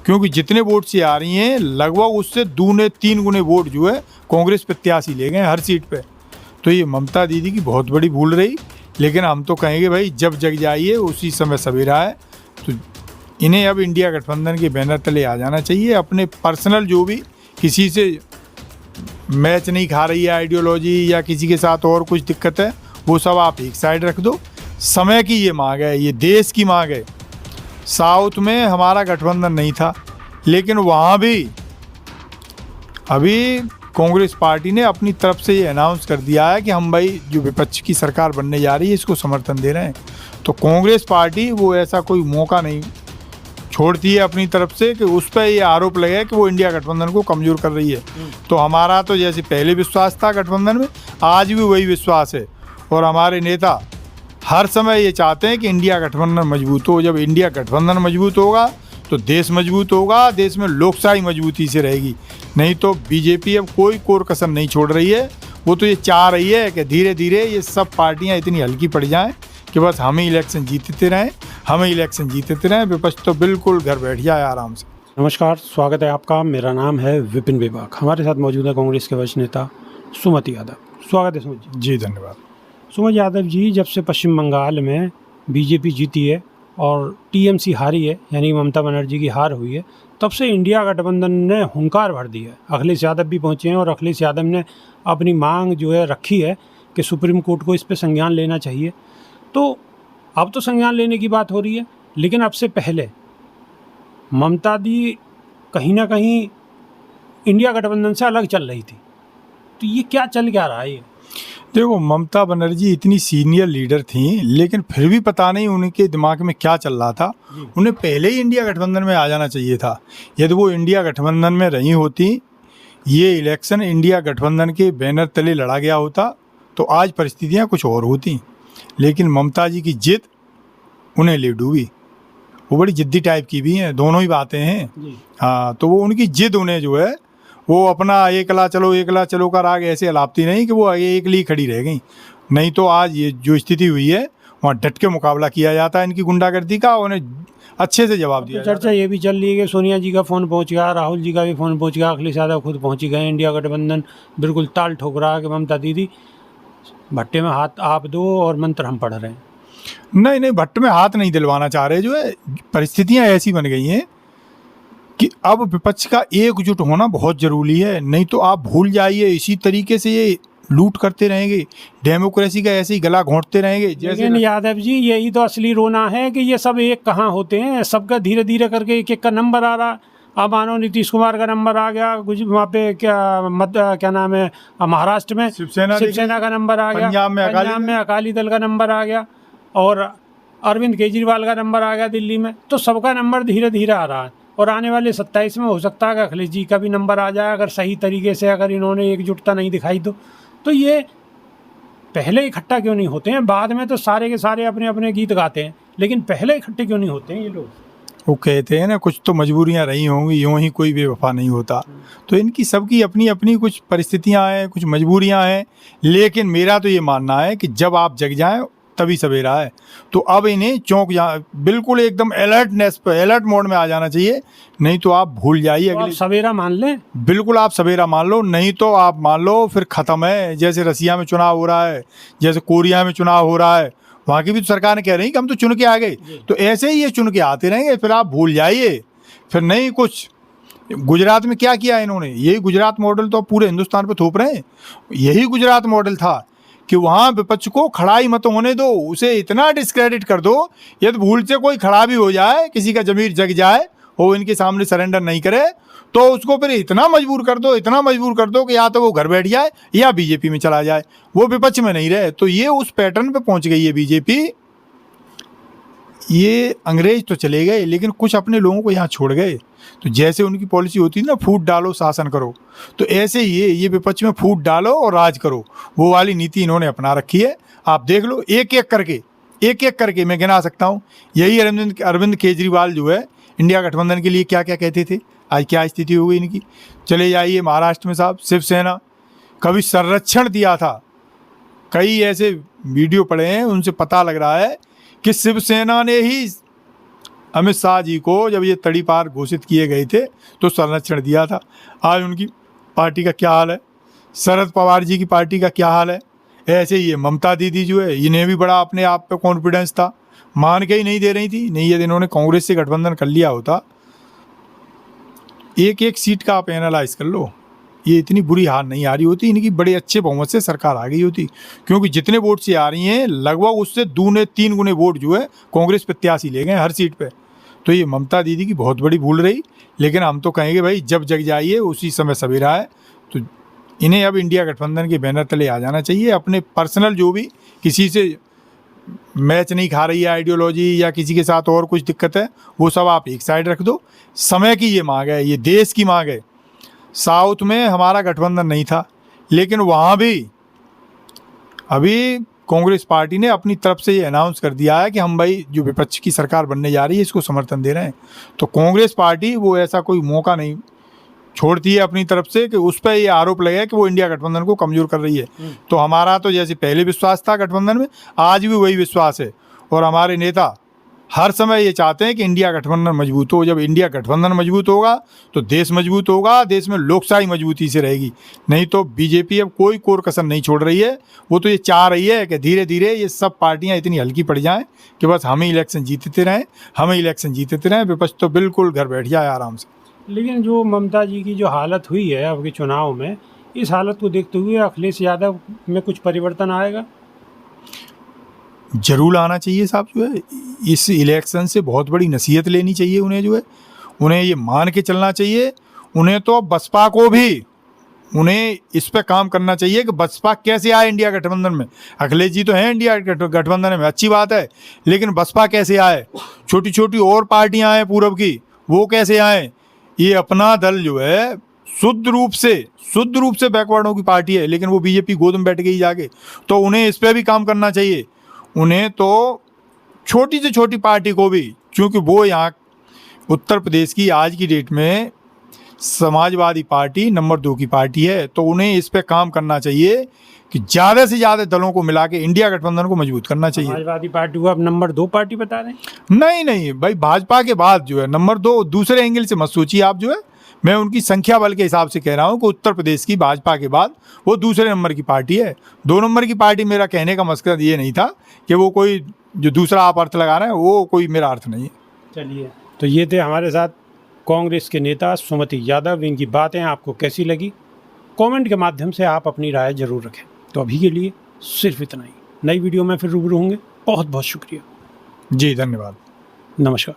क्योंकि जितने वोट से आ रही हैं लगभग उससे 2-3 गुने वोट जो है कांग्रेस प्रत्याशी ले गए हर सीट पे। तो ये ममता दीदी की बहुत बड़ी भूल रही। लेकिन हम तो कहेंगे भाई जब जग जाइए उसी समय सवेरा है। तो इन्हें अब इंडिया गठबंधन के बैनर तले आ जाना चाहिए। अपने पर्सनल जो भी किसी से मैच नहीं खा रही है आइडियोलॉजी या किसी के साथ और कुछ दिक्कत है, वो सब आप एक साइड रख दो। समय की ये मांग है, ये देश की मांग है। साउथ में हमारा गठबंधन नहीं था, लेकिन वहाँ भी अभी कांग्रेस पार्टी ने अपनी तरफ से ये अनाउंस कर दिया है कि हम भाई जो विपक्ष की सरकार बनने जा रही है इसको समर्थन दे रहे हैं। तो कांग्रेस पार्टी वो ऐसा कोई मौका नहीं छोड़ती है अपनी तरफ से कि उस पर ये आरोप लगे कि वो इंडिया गठबंधन को कमज़ोर कर रही है। तो हमारा तो जैसे पहले विश्वास था गठबंधन में, आज भी वही विश्वास है। और हमारे नेता हर समय ये चाहते हैं कि इंडिया गठबंधन मजबूत हो। जब इंडिया गठबंधन मजबूत होगा तो देश मजबूत होगा, देश में लोकशाही मजबूती से रहेगी। नहीं तो बीजेपी अब कोई कोर कसर नहीं छोड़ रही है। वो तो ये चाह रही है कि धीरे धीरे ये सब पार्टियां इतनी हल्की पड़ जाएं कि बस हम ही इलेक्शन जीतते रहें, हम ही इलेक्शन जीतते रहें, विपक्ष तो बिल्कुल घर बैठ जाए आराम से। नमस्कार, स्वागत है आपका। मेरा नाम है विपिन बेबाक। हमारे साथ मौजूद है कांग्रेस के वरिष्ठ नेता सुमति यादव। स्वागत है सुमति जी धन्यवाद। सुमति यादव जी, जब से पश्चिम बंगाल में बीजेपी जीती है और टीएमसी हारी है, यानी ममता बनर्जी की हार हुई है, तब से इंडिया गठबंधन ने हुंकार भर दी है। अखिलेश यादव भी पहुंचे हैं और अखिलेश यादव ने अपनी मांग जो है रखी है कि सुप्रीम कोर्ट को इस पर संज्ञान लेना चाहिए। तो अब तो संज्ञान लेने की बात हो रही है, लेकिन अब से पहले ममता दी कहीं ना कहीं इंडिया गठबंधन से अलग चल रही थी। तो ये क्या चल क्या रहा है ये? देखो, ममता बनर्जी इतनी सीनियर लीडर थी, लेकिन फिर भी पता नहीं उनके दिमाग में क्या चल रहा था। उन्हें पहले ही इंडिया गठबंधन में आ जाना चाहिए था। यदि वो इंडिया गठबंधन में रही होती, ये इलेक्शन इंडिया गठबंधन के बैनर तले लड़ा गया होता, तो आज परिस्थितियां कुछ और होती। लेकिन ममता जी की जिद उन्हें ले डूबी। वो बड़ी जिद्दी टाइप की भी हैं, दोनों ही बातें हैं। हाँ, तो वो उनकी जिद उन्हें जो है वो अपना एकला चलो का राग ऐसे अलापती नहीं कि वो एकली खड़ी रह गई। नहीं तो आज ये जो स्थिति हुई है वहाँ डट के मुकाबला किया जाता है इनकी गुंडागर्दी का, उन्हें अच्छे से जवाब दिया। चर्चा ये भी चल रही है कि सोनिया जी का फ़ोन पहुंच गया, राहुल जी का भी फ़ोन पहुंच गया, अखिलेश यादव खुद पहुंच गए। इंडिया गठबंधन बिल्कुल ताल ठोक रहा है कि ममता दीदी भट्टे में हाथ आप दो और मंत्र हम पढ़ रहे हैं। नहीं, भट्ट में हाथ नहीं दिलवाना चाह रहे। जो है परिस्थितियाँ ऐसी बन गई हैं कि अब विपक्ष का एकजुट होना बहुत ज़रूरी है। नहीं तो आप भूल जाइए, इसी तरीके से ये लूट करते रहेंगे, डेमोक्रेसी का ऐसे ही गला घोंटते रहेंगे। लेकिन यादव जी, यही तो असली रोना है कि ये सब एक कहाँ होते हैं। सबका धीरे धीरे करके एक एक का नंबर आ रहा। अब मानो नीतीश कुमार का नंबर आ गया, कुछ वहाँ पे क्या नाम है, महाराष्ट्र में शिवसेना का नंबर आ गया, पंजाब में अकाली दल का नंबर आ गया, और अरविंद केजरीवाल का नंबर आ गया दिल्ली में। तो सबका नंबर धीरे धीरे आ रहा है। और आने वाले 27 में हो सकता है कि अखिलेश जी का भी नंबर आ जाए, अगर सही तरीके से अगर इन्होंने एकजुटता नहीं दिखाई तो ये पहले इकट्ठा क्यों नहीं होते हैं? बाद में तो सारे के सारे अपने अपने गीत गाते हैं, लेकिन पहले इकट्ठे क्यों नहीं होते हैं ये लोग? वो कहते हैं ना, कुछ तो मजबूरियां रही होंगी, यूं ही कोई बेवफा नहीं होता। तो इनकी सबकी अपनी अपनी कुछ परिस्थितियां हैं, कुछ मजबूरियां हैं। लेकिन मेरा तो ये मानना है कि जब आप जग जाएं तभी सवेरा है। तो अब इन्हें चौंक जा, बिल्कुल एकदम अलर्टनेस पर, अलर्ट मोड में आ जाना चाहिए। नहीं तो आप भूल जाइए। तो अगले सवेरा मान लें, बिल्कुल आप सवेरा मान लो। नहीं तो आप मान लो फिर ख़त्म है। जैसे रसिया में चुनाव हो रहा है, जैसे कोरिया में चुनाव हो रहा है, वहाँ की भी तो सरकार ने कह रही कि हम तो चुन के आ गए। तो ऐसे ही ये चुन के आते रहेंगे, फिर आप भूल जाइए। फिर नहीं कुछ गुजरात में क्या किया इन्होंने, यही गुजरात मॉडल तो पूरे हिंदुस्तान पर थोप रहे हैं। यही गुजरात मॉडल था कि वहाँ विपक्ष को खड़ा ही मत होने दो, उसे इतना डिस्क्रेडिट कर दो, यदि भूल से कोई खड़ा भी हो जाए, किसी का जमीर जग जाए, वो इनके सामने सरेंडर नहीं करे, तो उसको फिर इतना मजबूर कर दो कि या तो वो घर बैठ जाए या बीजेपी में चला जाए, वो विपक्ष में नहीं रहे। तो ये उस पैटर्न पे पहुंच गई है बीजेपी। ये अंग्रेज तो चले गए, लेकिन कुछ अपने लोगों को यहाँ छोड़ गए। तो जैसे उनकी पॉलिसी होती है ना, फूट डालो शासन करो, तो ऐसे ही ये विपक्ष में फूट डालो और राज करो, वो वाली नीति इन्होंने अपना रखी है। आप देख लो, एक एक करके मैं गिना सकता हूँ। यही अरविंद केजरीवाल जो है इंडिया गठबंधन के लिए क्या क्या कहते थे, आज क्या स्थिति हो गई इनकी। चले जाइए महाराष्ट्र में साहब, शिवसेना कभी संरक्षण दिया था। कई ऐसे वीडियो पड़े हैं, उनसे पता लग रहा है कि शिवसेना ने ही अमित शाह जी को जब ये तड़ीपार घोषित किए गए थे तो संरक्षण दिया था। आज उनकी पार्टी का क्या हाल है, शरद पवार जी की पार्टी का क्या हाल है। ऐसे ही ये ममता दीदी जो है, इन्हें भी बड़ा अपने आप पे कॉन्फिडेंस था, मान के ही नहीं दे रही थी। नहीं, यदि इन्होंने कांग्रेस से गठबंधन कर लिया होता, एक एक सीट का आप एनालाइज कर लो, ये इतनी बुरी हार नहीं आ रही होती, इनकी बड़े अच्छे बहुमत से सरकार आ गई होती। क्योंकि जितने वोट से आ रही हैं लगभग उससे 2-3 गुने वोट जो है कांग्रेस प्रत्याशी ले गए हर सीट पे। तो ये ममता दीदी की बहुत बड़ी भूल रही। लेकिन हम तो कहेंगे भाई, जब जग जाइए उसी समय सवेरा है। तो इन्हें अब इंडिया गठबंधन के बैनर तले आ जाना चाहिए। अपने पर्सनल जो भी किसी से मैच नहीं खा रही है आइडियोलॉजी, या किसी के साथ और कुछ दिक्कत है, वो सब आप एक साइड रख दो। समय की ये मांग है, ये देश की मांग है। साउथ में हमारा गठबंधन नहीं था, लेकिन वहाँ भी अभी कांग्रेस पार्टी ने अपनी तरफ से ये अनाउंस कर दिया है कि हम भाई जो विपक्ष की सरकार बनने जा रही है इसको समर्थन दे रहे हैं। तो कांग्रेस पार्टी वो ऐसा कोई मौका नहीं छोड़ती है अपनी तरफ से कि उस पर ये आरोप लगे कि वो इंडिया गठबंधन को कमज़ोर कर रही है। तो हमारा तो जैसे पहले विश्वास था गठबंधन में, आज भी वही विश्वास है। और हमारे नेता हर समय ये चाहते हैं कि इंडिया गठबंधन मजबूत हो। जब इंडिया गठबंधन मजबूत होगा तो देश मजबूत होगा, देश में लोकशाही मजबूती से रहेगी। नहीं तो बीजेपी अब कोई कोर कसर नहीं छोड़ रही है। वो तो ये चाह रही है कि धीरे धीरे ये सब पार्टियां इतनी हल्की पड़ जाएं कि बस हमें इलेक्शन जीतते रहें, हमें इलेक्शन जीतते रहें, विपक्ष तो बिल्कुल घर बैठ जाए आराम से। लेकिन जो ममता जी की जो हालत हुई है अब के चुनाव में, इस हालत को देखते हुए अखिलेश यादव में कुछ परिवर्तन आएगा? जरूर आना चाहिए साहब। जो है इस इलेक्शन से बहुत बड़ी नसीहत लेनी चाहिए उन्हें। जो है उन्हें ये मान के चलना चाहिए। उन्हें तो बसपा को भी उन्हें इस पे काम करना चाहिए कि बसपा कैसे आए इंडिया गठबंधन में। अखिलेश जी तो हैं इंडिया गठबंधन में, अच्छी बात है, लेकिन बसपा कैसे आए, छोटी छोटी और पार्टियां हैं पूरब की, वो कैसे आए। ये अपना दल जो है शुद्ध रूप से बैकवर्डों की पार्टी है, लेकिन वो बीजेपी गोद में बैठ गई जाके। तो उन्हें इस पर भी काम करना चाहिए। उन्हें तो छोटी से छोटी पार्टी को भी, क्योंकि वो यहाँ उत्तर प्रदेश की आज की डेट में समाजवादी पार्टी नंबर 2 की पार्टी है, तो उन्हें इस पे काम करना चाहिए कि ज़्यादा से ज़्यादा दलों को मिला के इंडिया गठबंधन को मजबूत करना चाहिए। समाजवादी पार्टी को आप नंबर 2 पार्टी बता रहे हैं? नहीं भाई, भाजपा के बाद जो है नंबर 2, दूसरे एंगल से मत सोचिए आप। जो है मैं उनकी संख्या बल के हिसाब से कह रहा हूँ कि उत्तर प्रदेश की भाजपा के बाद वो दूसरे नंबर की पार्टी है। 2 नंबर की पार्टी मेरा कहने का मकसद ये नहीं था कि वो कोई जो दूसरा आप अर्थ लगा रहे हैं वो कोई मेरा अर्थ नहीं है। चलिए, तो ये थे हमारे साथ कांग्रेस के नेता सुमति यादव। इनकी बातें आपको कैसी लगी, कमेंट के माध्यम से आप अपनी राय जरूर रखें। तो अभी के लिए सिर्फ इतना ही। नई वीडियो में फिर रूबरू होंगे। बहुत बहुत शुक्रिया जी, धन्यवाद, नमस्कार।